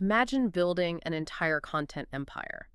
Imagine building an entire content empire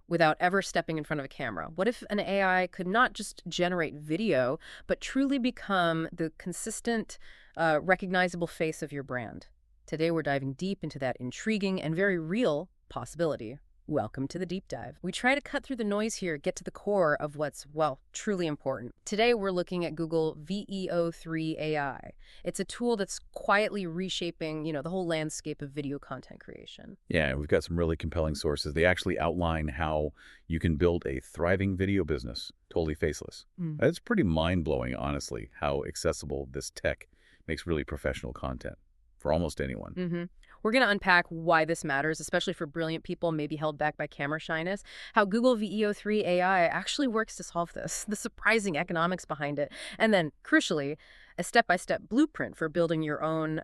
without ever stepping in front of a camera. What if an AI could not just generate video, but truly become the consistent, recognizable face of your brand? Today, we're diving deep into that intriguing and very real possibility. Welcome to the deep dive. We try to cut through the noise here, get to the core of what's, well, truly important. Today, we're looking at Google VEO3 AI. It's a tool that's quietly reshaping, the whole landscape of video content creation. Yeah, we've got some really compelling sources. They actually outline how you can build a thriving video business, totally faceless. It's pretty mind-blowing, honestly, how accessible this tech makes really professional content for almost anyone. We're going to unpack why this matters, especially for brilliant people maybe held back by camera shyness, how Google VEO3 AI actually works to solve this, the surprising economics behind it, and then, crucially, a step-by-step blueprint for building your own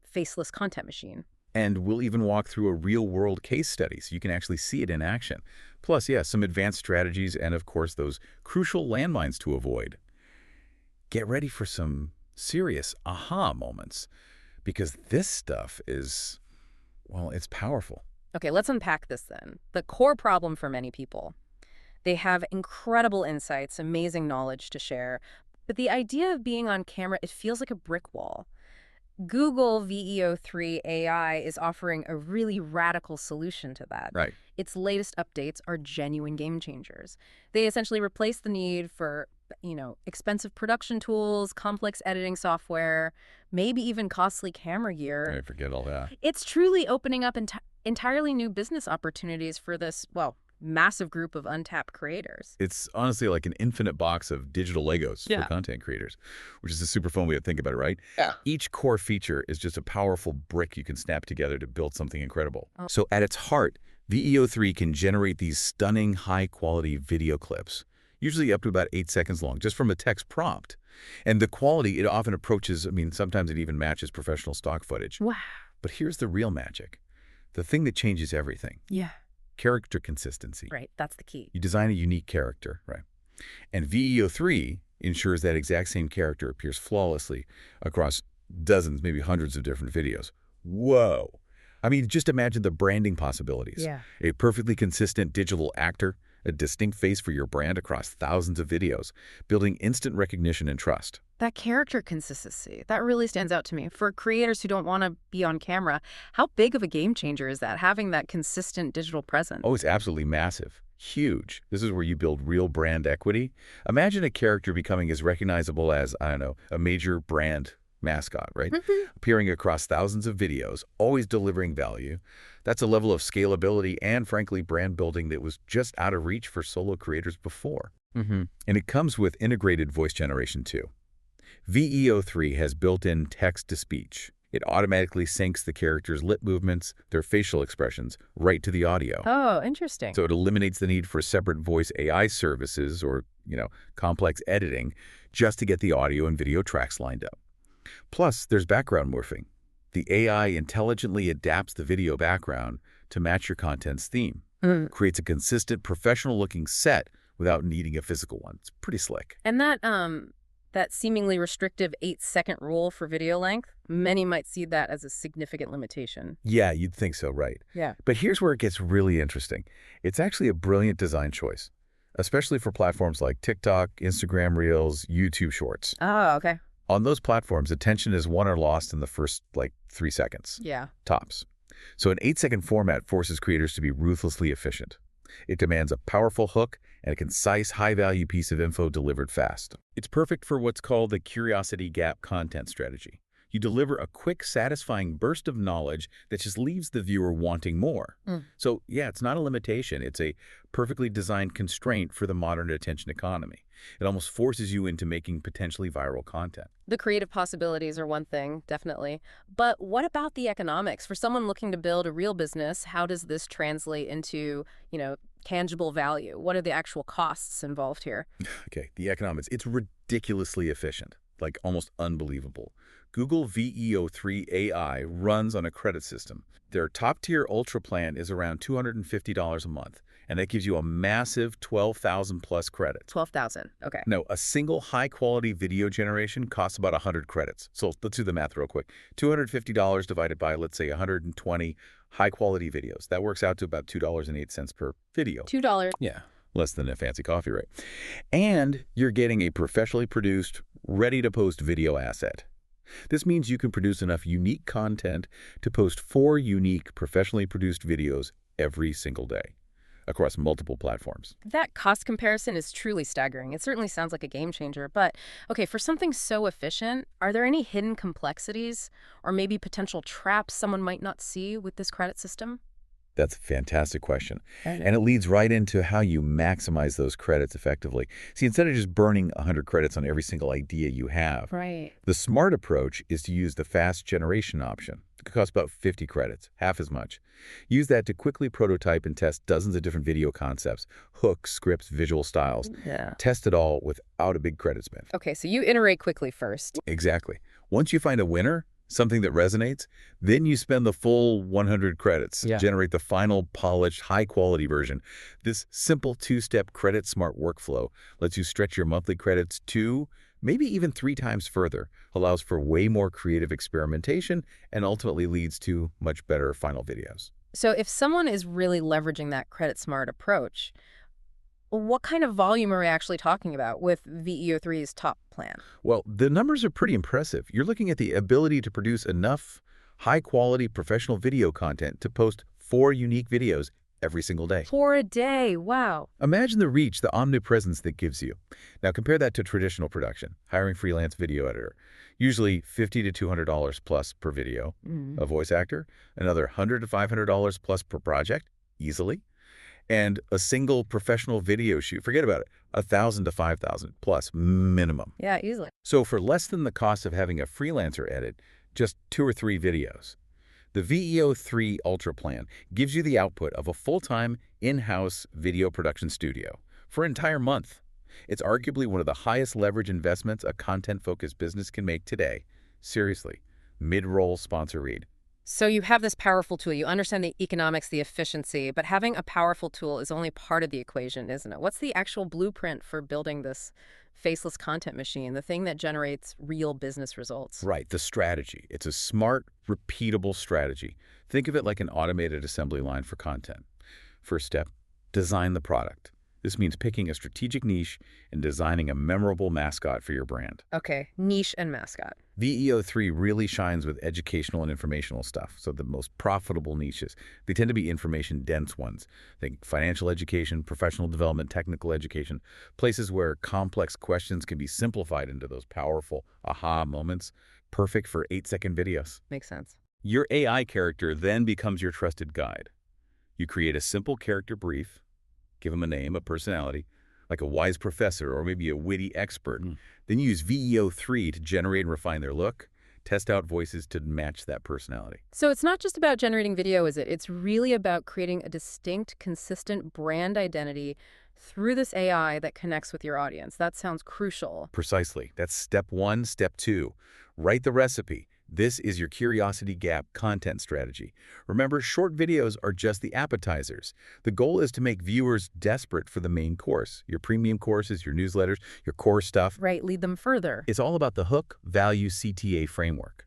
faceless content machine. And we'll even walk through a real-world case study so you can actually see it in action. Plus, yeah, some advanced strategies and, of course, those crucial landmines to avoid. Get ready for some serious aha moments, because this stuff is, well, it's powerful. Okay, let's unpack this then. The core problem for many people. They have incredible insights, amazing knowledge to share, but the idea of being on camera, it feels like a brick wall. Google VEO3 AI is offering a really radical solution to that. Right. Its latest updates are genuine game changers. They essentially replace the need for, expensive production tools, complex editing software, maybe even costly camera gear. I forget all that. It's truly opening up entirely new business opportunities for this, well, massive group of untapped creators. It's honestly like an infinite box of digital Legos for content creators, which is a super fun way to think about it, right? Yeah. Each core feature is just a powerful brick you can snap together to build something incredible. Oh. So at its heart, VEO3 can generate these stunning, high-quality video clips, usually up to about 8 seconds long, just from a text prompt. And the quality, it often approaches, sometimes it even matches professional stock footage. Wow. But here's the real magic. The thing that changes everything. Yeah. Character consistency. Right, that's the key. You design a unique character, right? And VEO3 ensures that exact same character appears flawlessly across dozens, maybe hundreds of different videos. Whoa. Just imagine the branding possibilities. Yeah. A perfectly consistent digital actor, a distinct face for your brand across thousands of videos, building instant recognition and trust. That character consistency, that really stands out to me. For creators who don't want to be on camera, how big of a game changer is that, having that consistent digital presence? Oh, it's absolutely massive. Huge. This is where you build real brand equity. Imagine a character becoming as recognizable as, a major brand mascot, right? Appearing across thousands of videos, always delivering value. That's a level of scalability and, frankly, brand building that was just out of reach for solo creators before. And it comes with integrated voice generation, too. VEO3 has built-in text-to-speech. It automatically syncs the character's lip movements, their facial expressions, right to the audio. Oh, interesting. So it eliminates the need for separate voice AI services or, complex editing just to get the audio and video tracks lined up. Plus, there's background morphing. The AI intelligently adapts the video background to match your content's theme. Creates a consistent, professional-looking set without needing a physical one. It's pretty slick. And that seemingly restrictive 8-second rule for video length, many might see that as a significant limitation. Yeah, you'd think so, right? Yeah. But here's where it gets really interesting. It's actually a brilliant design choice, especially for platforms like TikTok, Instagram Reels, YouTube Shorts. Oh, okay. On those platforms, attention is won or lost in the first, 3 seconds. Yeah. Tops. So an 8-second format forces creators to be ruthlessly efficient. It demands a powerful hook and a concise, high-value piece of info delivered fast. It's perfect for what's called the curiosity gap content strategy. You deliver a quick, satisfying burst of knowledge that just leaves the viewer wanting more. So, yeah, it's not a limitation. It's a perfectly designed constraint for the modern attention economy. It almost forces you into making potentially viral content. The creative possibilities are one thing, definitely. But what about the economics? For someone looking to build a real business, how does this translate into, tangible value? What are the actual costs involved here? Okay, the economics. It's ridiculously efficient, almost unbelievable. Google VEO3 AI runs on a credit system. Their top-tier Ultra plan is around $250 a month, and that gives you a massive 12,000 plus credits. 12,000. Okay. Now, a single high-quality video generation costs about 100 credits. So let's do the math real quick. $250 divided by, let's say, 120 high-quality videos. That works out to about $2.08 per video. $2. Yeah, less than a fancy coffee, right? And you're getting a professionally produced, ready-to-post video asset. This means you can produce enough unique content to post 4 unique, professionally produced videos every single day across multiple platforms. That cost comparison is truly staggering. It certainly sounds like a game changer. But, okay, for something so efficient, are there any hidden complexities or maybe potential traps someone might not see with this credit system? That's a fantastic question. Right. And it leads right into how you maximize those credits effectively. See, instead of just burning 100 credits on every single idea you have, Right. the smart approach is to use the fast generation option. It could cost about 50 credits, half as much. Use that to quickly prototype and test dozens of different video concepts, hooks, scripts, visual styles. Yeah. Test it all without a big credit spend. Okay, so you iterate quickly first. Exactly. Once you find a winner, something that resonates, then you spend the full 100 credits to generate the final, polished, high-quality version. This simple 2-step credit smart workflow lets you stretch your monthly credits 2, maybe even 3 times further, allows for way more creative experimentation, and ultimately leads to much better final videos. So if someone is really leveraging that credit smart approach, what kind of volume are we actually talking about with VEO3's top plan? Well, the numbers are pretty impressive. You're looking at the ability to produce enough high-quality professional video content to post 4 unique videos every single day. 4 a day. Wow. Imagine the reach, the omnipresence that gives you. Now compare that to traditional production, hiring freelance video editor. Usually $50 to $200 plus per video. A voice actor, another $100 to $500 plus per project, easily. And a single professional video shoot, forget about it, $1,000 to $5,000 plus minimum. Yeah, easily. So for less than the cost of having a freelancer edit, just 2 or 3 videos. The VEO3 Ultra plan gives you the output of a full-time, in-house video production studio for an entire month. It's arguably one of the highest leverage investments a content-focused business can make today. Seriously, mid-roll sponsor read. So you have this powerful tool. You understand the economics, the efficiency, but having a powerful tool is only part of the equation, isn't it? What's the actual blueprint for building this faceless content machine, the thing that generates real business results? Right, the strategy. It's a smart, repeatable strategy. Think of it like an automated assembly line for content. First step, design the product. This means picking a strategic niche and designing a memorable mascot for your brand. Okay, niche and mascot. VEO3 really shines with educational and informational stuff, so the most profitable niches. They tend to be information-dense ones. Think financial education, professional development, technical education, places where complex questions can be simplified into those powerful aha moments, perfect for 8-second videos. Makes sense. Your AI character then becomes your trusted guide. You create a simple character brief, give them a name, a personality, like a wise professor or maybe a witty expert. Then you use VEO3 to generate and refine their look, test out voices to match that personality. So it's not just about generating video, is it? It's really about creating a distinct, consistent brand identity through this AI that connects with your audience. That sounds crucial. Precisely. That's step 1. Step 2, write the recipe. This is your curiosity gap content strategy. Remember, short videos are just the appetizers. The goal is to make viewers desperate for the main course, your premium courses, your newsletters, your core stuff. Right, lead them further. It's all about the hook, value, CTA framework.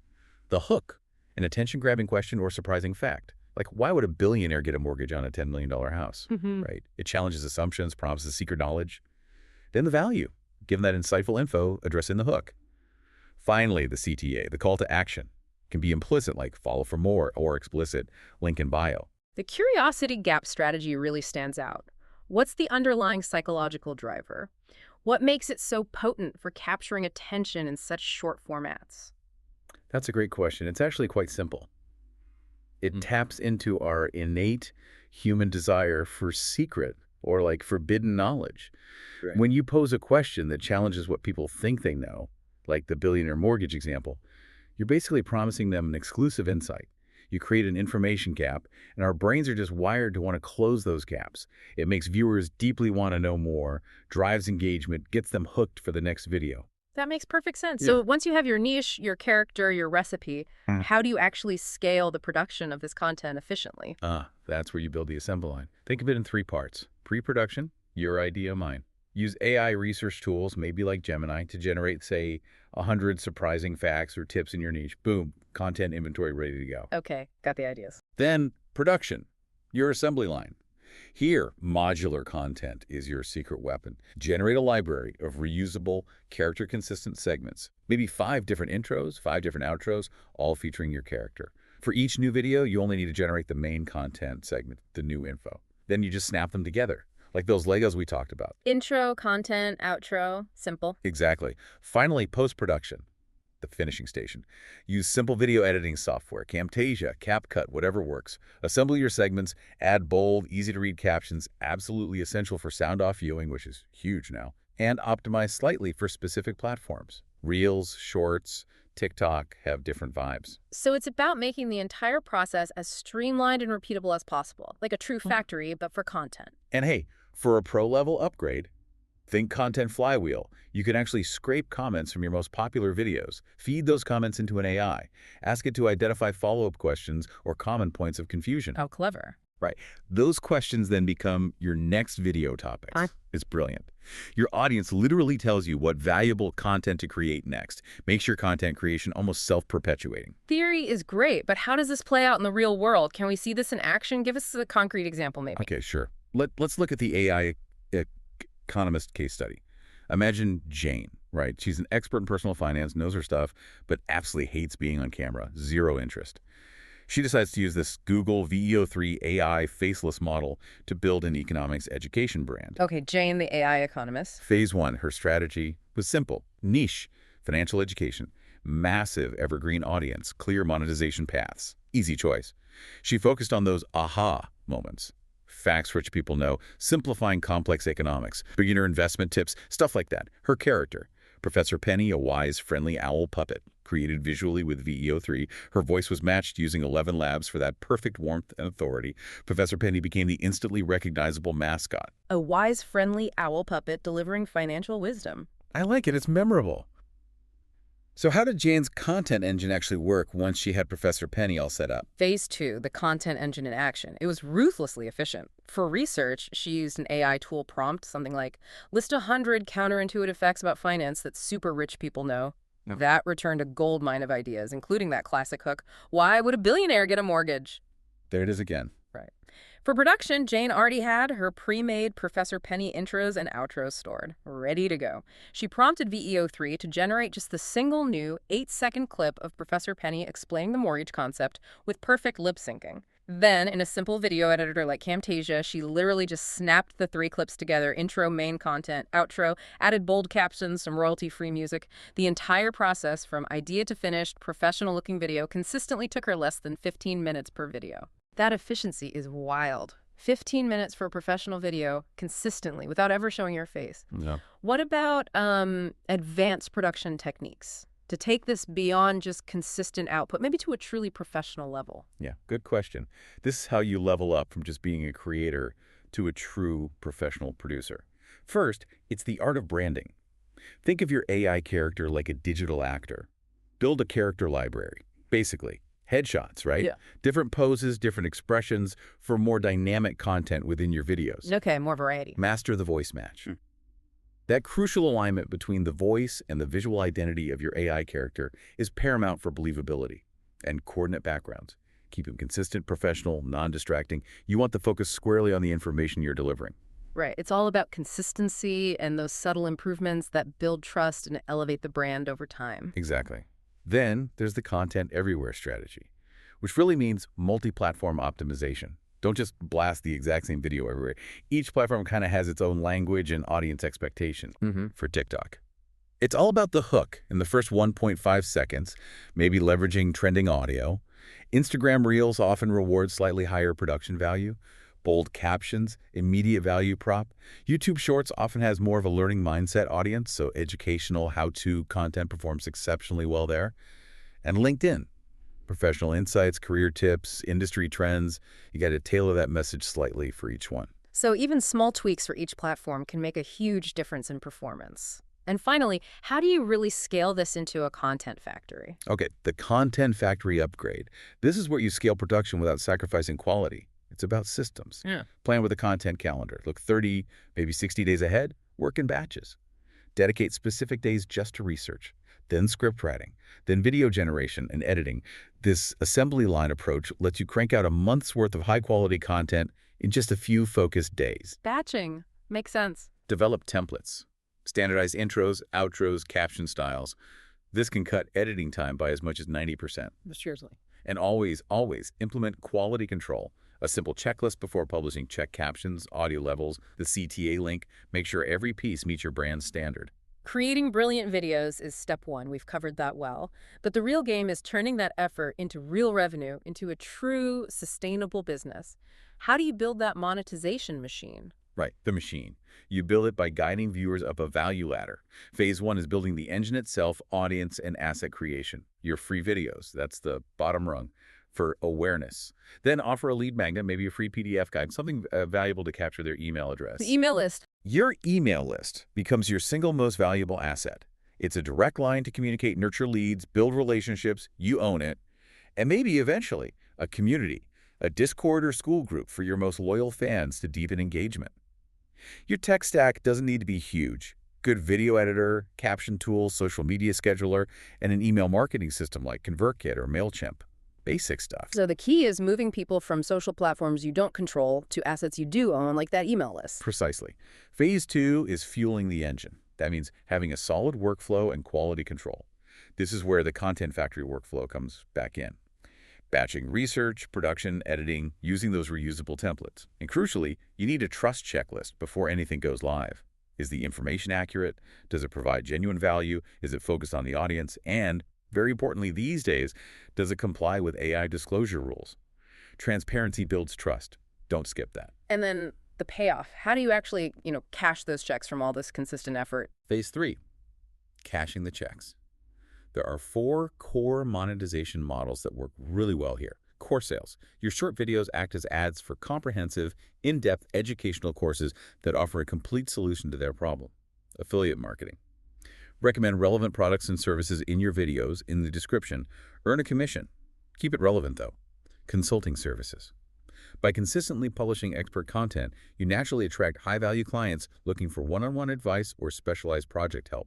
The hook, an attention-grabbing question or surprising fact. Like, why would a billionaire get a mortgage on a $10 million house? Right? It challenges assumptions, promises secret knowledge. Then the value, give them that insightful info, addressing the hook. Finally, the CTA, the call to action, can be implicit like follow for more or explicit link in bio. The curiosity gap strategy really stands out. What's the underlying psychological driver? What makes it so potent for capturing attention in such short formats? That's a great question. It's actually quite simple. It taps into our innate human desire for secret or like forbidden knowledge. Right. When you pose a question that challenges what people think they know, like the billionaire mortgage example, you're basically promising them an exclusive insight. You create an information gap, and our brains are just wired to want to close those gaps. It makes viewers deeply want to know more, drives engagement, gets them hooked for the next video. That makes perfect sense. Yeah. So once you have your niche, your character, your recipe, how do you actually scale the production of this content efficiently? That's where you build the assembly line. Think of it in 3 parts. Pre-production, your idea, mine. Use AI research tools, maybe like Gemini, to generate, say, 100 surprising facts or tips in your niche. Boom, content inventory ready to go. Okay, got the ideas. Then production, your assembly line. Here, modular content is your secret weapon. Generate a library of reusable, character-consistent segments. Maybe 5 different intros, 5 different outros, all featuring your character. For each new video, you only need to generate the main content segment, the new info. Then you just snap them together, like those Legos we talked about. Intro, content, outro, simple. Exactly. Finally, post-production, the finishing station. Use simple video editing software, Camtasia, CapCut, whatever works. Assemble your segments, add bold, easy-to-read captions, absolutely essential for sound-off viewing, which is huge now, and optimize slightly for specific platforms. Reels, Shorts, TikTok have different vibes. So it's about making the entire process as streamlined and repeatable as possible, like a true factory, but for content. And hey, for a pro-level upgrade, think content flywheel. You can actually scrape comments from your most popular videos, feed those comments into an AI, ask it to identify follow-up questions or common points of confusion. Oh, clever. Right. Those questions then become your next video topics. It's brilliant. Your audience literally tells you what valuable content to create next. Makes your content creation almost self-perpetuating. Theory is great, but how does this play out in the real world? Can we see this in action? Give us a concrete example, maybe. Okay, sure. Let's look at the AI economist case study. Imagine Jane, right? She's an expert in personal finance, knows her stuff, but absolutely hates being on camera. Zero interest. She decides to use this Google VEO3 AI Faceless model to build an economics education brand. Okay, Jane, the AI economist. Phase 1, her strategy was simple. Niche, financial education, massive evergreen audience, clear monetization paths. Easy choice. She focused on those aha moments. Facts rich people know, simplifying complex economics, beginner investment tips, stuff like that. Her character, Professor Penny, a wise, friendly owl puppet, created visually with VEO3. Her voice was matched using 11 labs for that perfect warmth and authority. Professor Penny became the instantly recognizable mascot. A wise, friendly owl puppet delivering financial wisdom. I like it. It's memorable. So how did Jane's content engine actually work once she had Professor Penny all set up? Phase 2, the content engine in action. It was ruthlessly efficient. For research, she used an AI tool prompt, something like, list 100 counterintuitive facts about finance that super rich people know. Yep. That returned a goldmine of ideas, including that classic hook, why would a billionaire get a mortgage? There it is again. Right. For production, Jane already had her pre-made Professor Penny intros and outros stored, ready to go. She prompted VEO3 to generate just the single new 8-second clip of Professor Penny explaining the mortgage concept with perfect lip syncing. Then, in a simple video editor like Camtasia, she literally just snapped the 3 clips together, intro, main content, outro, added bold captions, some royalty-free music. The entire process, from idea to finished, professional-looking video, consistently took her less than 15 minutes per video. That efficiency is wild. 15 minutes for a professional video consistently without ever showing your face. Yeah. What about advanced production techniques to take this beyond just consistent output, maybe to a truly professional level? Yeah, good question. This is how you level up from just being a creator to a true professional producer. First, it's the art of branding. Think of your AI character like a digital actor. Build a character library, basically. Headshots, right? Yeah. Different poses, different expressions for more dynamic content within your videos. Okay, more variety. Master the voice match. That crucial alignment between the voice and the visual identity of your AI character is paramount for believability. And coordinate backgrounds. Keep them consistent, professional, non-distracting. You want the focus squarely on the information you're delivering. Right. It's all about consistency and those subtle improvements that build trust and elevate the brand over time. Exactly. Then there's the content everywhere strategy, which really means multi-platform optimization. Don't just blast the exact same video everywhere. Each platform kind of has its own language and audience expectation. For TikTok, it's all about the hook in the first 1.5 seconds, maybe leveraging trending audio. Instagram Reels often reward slightly higher production value. Bold captions, immediate value prop. YouTube Shorts often has more of a learning mindset audience, so educational how-to content performs exceptionally well there. And LinkedIn, professional insights, career tips, industry trends. You got to tailor that message slightly for each one. So even small tweaks for each platform can make a huge difference in performance. And finally, how do you really scale this into a content factory? Okay, the content factory upgrade. This is where you scale production without sacrificing quality. It's about systems. Yeah. Plan with a content calendar. Look 30, maybe 60 days ahead. Work in batches. Dedicate specific days just to research, then script writing, then video generation and editing. This assembly line approach lets you crank out a month's worth of high-quality content in just a few focused days. Batching. Makes sense. Develop templates. Standardize intros, outros, caption styles. This can cut editing time by as much as 90%. Seriously. And always, always implement quality control. A simple checklist before publishing. Check captions, audio levels, the CTA link. Make sure every piece meets your brand's standard. Creating brilliant videos is step one. We've covered that well. But the real game is turning that effort into real revenue, into a true, sustainable business. How do you build that monetization machine? Right, the machine. You build it by guiding viewers up a value ladder. Phase one is building the engine itself, audience, and asset creation. Your free videos, that's the bottom rung, for awareness. Then offer a lead magnet, maybe a free PDF guide, something valuable to capture their email address. The email list. Your email list becomes your single most valuable asset. It's a direct line to communicate, nurture leads, build relationships. You own it. And maybe eventually a community, a Discord or school group for your most loyal fans to deepen engagement. Your tech stack doesn't need to be huge. Good video editor, caption tool, social media scheduler, and an email marketing system like ConvertKit or MailChimp. Basic stuff. So the key is moving people from social platforms you don't control to assets you do own, like that email list. Precisely. Phase two is fueling the engine. That means having a solid workflow and quality control. This is where the content factory workflow comes back in. Batching research, production, editing, using those reusable templates. And crucially, you need a trust checklist before anything goes live. Is the information accurate? Does it provide genuine value? Is it focused on the audience? And, very importantly these days, does it comply with AI disclosure rules? Transparency builds trust. Don't skip that. And then the payoff. How do you actually, cash those checks from all this consistent effort? Phase three, cashing the checks. There are 4 core monetization models that work really well here. Core sales. Your short videos act as ads for comprehensive, in-depth educational courses that offer a complete solution to their problem. Affiliate marketing. Recommend relevant products and services in your videos in the description. Earn a commission. Keep it relevant, though. Consulting services. By consistently publishing expert content, you naturally attract high-value clients looking for one-on-one advice or specialized project help.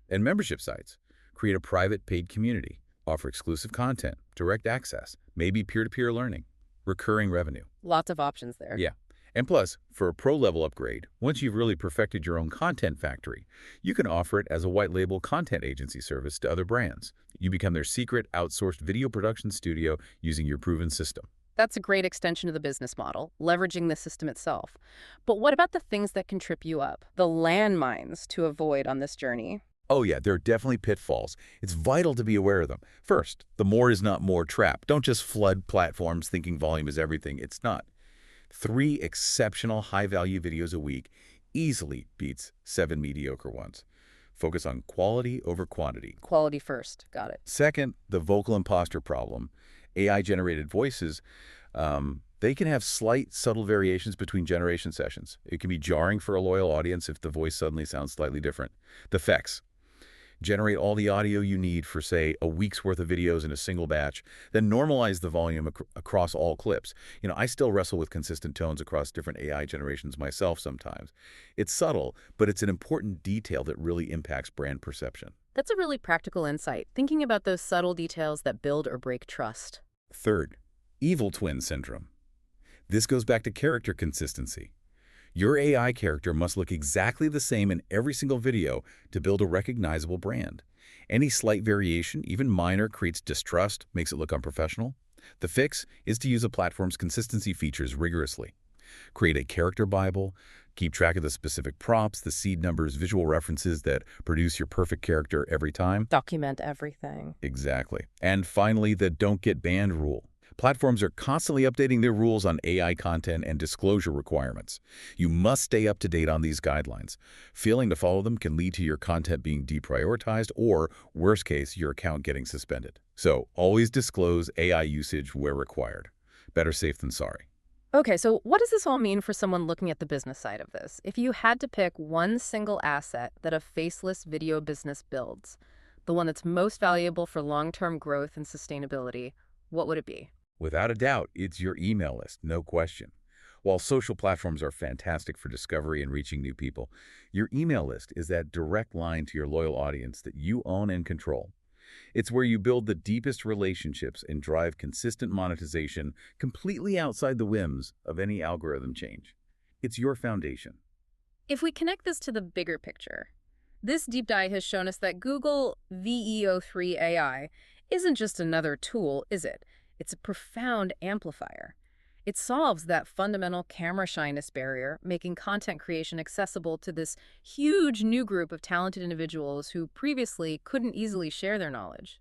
And membership sites. Create a private paid community. Offer exclusive content, direct access, maybe peer-to-peer learning. Recurring revenue. Lots of options there. Yeah. And plus, for a pro-level upgrade, once you've really perfected your own content factory, you can offer it as a white-label content agency service to other brands. You become their secret outsourced video production studio using your proven system. That's a great extension of the business model, leveraging the system itself. But what about the things that can trip you up? The landmines to avoid on this journey? Oh yeah, there are definitely pitfalls. It's vital to be aware of them. First, the more is not more trap. Don't just flood platforms thinking volume is everything. It's not. 3 exceptional high-value videos a week easily beats 7 mediocre ones. Focus on quality over quantity. Quality first. Got it. Second, the vocal imposter problem. AI-generated voices, they can have slight, subtle variations between generation sessions. It can be jarring for a loyal audience if the voice suddenly sounds slightly different. The effects. Generate all the audio you need for, say, a week's worth of videos in a single batch, then normalize the volume across all clips. I still wrestle with consistent tones across different AI generations myself sometimes. It's subtle, but it's an important detail that really impacts brand perception. That's a really practical insight, thinking about those subtle details that build or break trust. Third, evil twin syndrome. This goes back to character consistency. Your AI character must look exactly the same in every single video to build a recognizable brand. Any slight variation, even minor, creates distrust, makes it look unprofessional. The fix is to use a platform's consistency features rigorously. Create a character Bible, keep track of the specific props, the seed numbers, visual references that produce your perfect character every time. Document everything. Exactly. And finally, the don't get banned rule. Platforms are constantly updating their rules on AI content and disclosure requirements. You must stay up to date on these guidelines. Failing to follow them can lead to your content being deprioritized or, worst case, your account getting suspended. So always disclose AI usage where required. Better safe than sorry. Okay, so what does this all mean for someone looking at the business side of this? If you had to pick one single asset that a faceless video business builds, the one that's most valuable for long-term growth and sustainability, what would it be? Without a doubt, it's your email list, no question. While social platforms are fantastic for discovery and reaching new people, your email list is that direct line to your loyal audience that you own and control. It's where you build the deepest relationships and drive consistent monetization completely outside the whims of any algorithm change. It's your foundation. If we connect this to the bigger picture, this deep dive has shown us that Google VEO3 AI isn't just another tool, is it? It's a profound amplifier. It solves that fundamental camera shyness barrier, making content creation accessible to this huge new group of talented individuals who previously couldn't easily share their knowledge.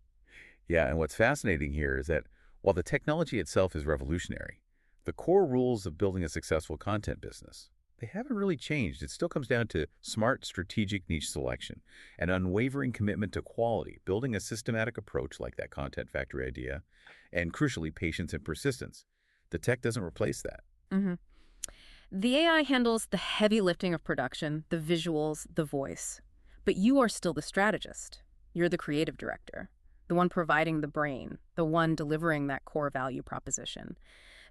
Yeah, and what's fascinating here is that while the technology itself is revolutionary, the core rules of building a successful content business, they haven't really changed. It still comes down to smart, strategic niche selection, an unwavering commitment to quality, building a systematic approach like that content factory idea, and crucially, patience and persistence. The tech doesn't replace that. hmm The AI handles the heavy lifting of production, the visuals, the voice. But you are still the strategist. You're the creative director, the one providing the brain, the one delivering that core value proposition.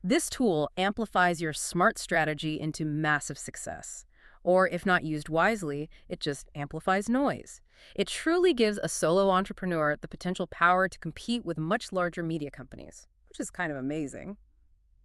This tool amplifies your smart strategy into massive success. Or if not used wisely, it just amplifies noise. It truly gives a solo entrepreneur the potential power to compete with much larger media companies, which is kind of amazing.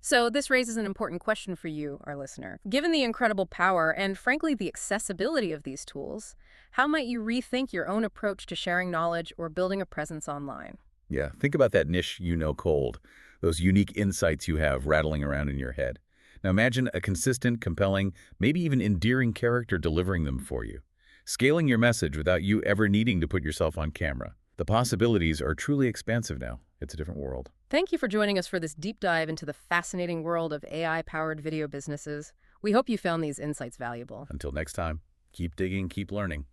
So this raises an important question for you, our listener. Given the incredible power and, frankly, the accessibility of these tools, how might you rethink your own approach to sharing knowledge or building a presence online? Yeah, think about that niche you know cold, those unique insights you have rattling around in your head. Now imagine a consistent, compelling, maybe even endearing character delivering them for you, scaling your message without you ever needing to put yourself on camera. The possibilities are truly expansive now. It's a different world. Thank you for joining us for this deep dive into the fascinating world of AI-powered video businesses. We hope you found these insights valuable. Until next time, keep digging, keep learning.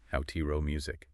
How T-Row Music.